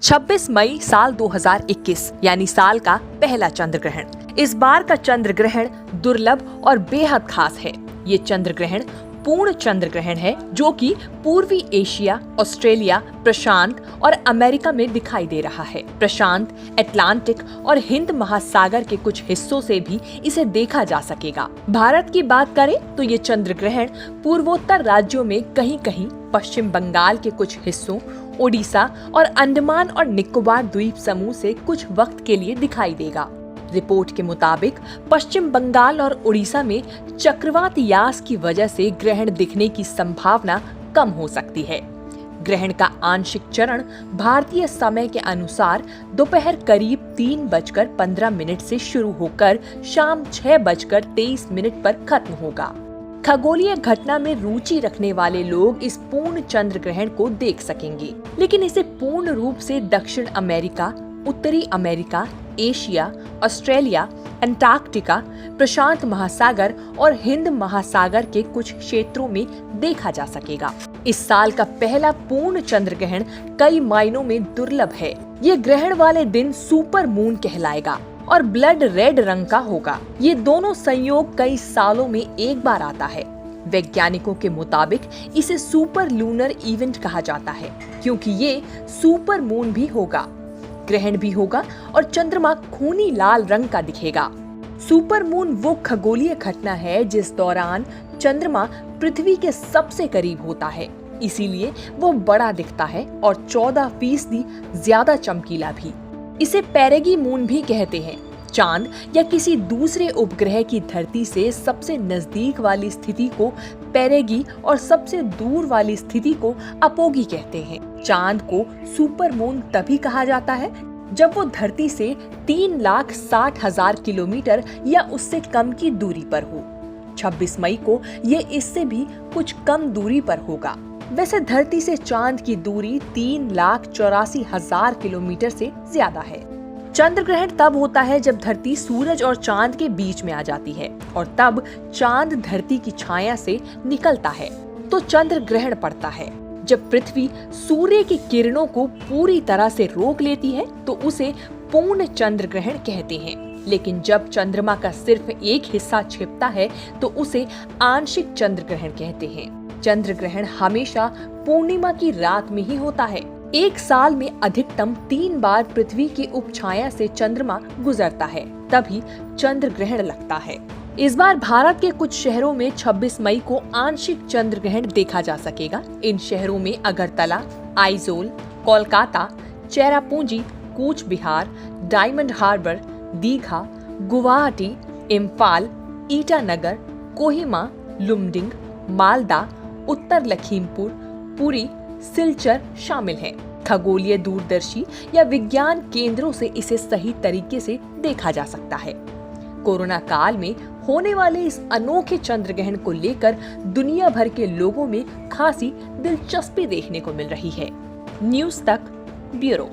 26 मई साल 2021 यानी साल का पहला चंद्र ग्रहण। इस बार का चंद्र ग्रहण दुर्लभ और बेहद खास है। ये चंद्र ग्रहण पूर्ण चंद्र ग्रहण है जो कि पूर्वी एशिया, ऑस्ट्रेलिया, प्रशांत और अमेरिका में दिखाई दे रहा है। प्रशांत, अटलांटिक और हिंद महासागर के कुछ हिस्सों से भी इसे देखा जा सकेगा। भारत की बात करें तो ये चंद्र ग्रहण पूर्वोत्तर राज्यों में कहीं कहीं, पश्चिम बंगाल के कुछ हिस्सों, ओडिशा और अंडमान और निकोबार द्वीप समूह से कुछ वक्त के लिए दिखाई देगा। रिपोर्ट के मुताबिक पश्चिम बंगाल और उड़ीसा में चक्रवात यास की वजह से ग्रहण दिखने की संभावना कम हो सकती है। ग्रहण का आंशिक चरण भारतीय समय के अनुसार दोपहर करीब 3:15 से शुरू होकर शाम 6:23 पर खत्म होगा। खगोलीय घटना में रुचि रखने वाले लोग इस पूर्ण चंद्र ग्रहण को देख सकेंगे, लेकिन इसे पूर्ण रूप से दक्षिण अमेरिका, उत्तरी अमेरिका, एशिया, ऑस्ट्रेलिया, अंटार्कटिका, प्रशांत महासागर और हिंद महासागर के कुछ क्षेत्रों में देखा जा सकेगा। इस साल का पहला पूर्ण चंद्र ग्रहण कई मायनों में दुर्लभ है। ये ग्रहण वाले दिन सुपर मून कहलाएगा और ब्लड रेड रंग का होगा। ये दोनों संयोग कई सालों में एक बार आता है। वैज्ञानिकों के मुताबिक इसे सुपर लूनर इवेंट कहा जाता है क्योंकि ये सुपर मून भी होगा, ग्रहण भी होगा और चंद्रमा खूनी लाल रंग का दिखेगा। सुपर मून वो खगोलीय घटना है जिस दौरान चंद्रमा पृथ्वी के सबसे करीब होता है, इसीलिए वो बड़ा दिखता है और 14% ज्यादा चमकीला भी। इसे पेरेगी मून भी कहते हैं। चांद या किसी दूसरे उपग्रह की धरती से सबसे नजदीक वाली स्थिति को पेरेगी और सबसे दूर वाली स्थिति को अपोगी कहते हैं। चांद को सुपर मून तभी कहा जाता है जब वो धरती से 3,60,000 किलोमीटर या उससे कम की दूरी पर हो। 26 मई को ये इससे भी कुछ कम दूरी पर होगा। वैसे धरती से चांद की दूरी 3,84,000 किलोमीटर से ज्यादा है। चंद्र ग्रहण तब होता है जब धरती सूरज और चांद के बीच में आ जाती है और तब चांद धरती की छाया से निकलता है तो चंद्र ग्रहण पड़ता है। जब पृथ्वी सूर्य की किरणों को पूरी तरह से रोक लेती है तो उसे पूर्ण चंद्र ग्रहण कहते हैं, लेकिन जब चंद्रमा का सिर्फ एक हिस्सा छिपता है तो उसे आंशिक चंद्र ग्रहण कहते हैं। चंद्र ग्रहण हमेशा पूर्णिमा की रात में ही होता है। एक साल में अधिकतम 3 बार पृथ्वी की उपछाया से चंद्रमा गुजरता है, तभी चंद्र ग्रहण लगता है। इस बार भारत के कुछ शहरों में 26 मई को आंशिक चंद्र ग्रहण देखा जा सकेगा। इन शहरों में अगरतला, आइजोल, कोलकाता, चेरापूंजी, कूच बिहार, डायमंड हार्बर, दीघा, गुवाहाटी, इम्फाल, ईटानगर, कोहिमा, लुमडिंग, मालदा, उत्तर लखीमपुर, पुरी, सिलचर शामिल हैं। खगोलीय दूरदर्शी या विज्ञान केंद्रों से इसे सही तरीके से देखा जा सकता है। कोरोना काल में होने वाले इस अनोखे चंद्र ग्रहण को लेकर दुनिया भर के लोगों में खासी दिलचस्पी देखने को मिल रही है। न्यूज़ तक ब्यूरो।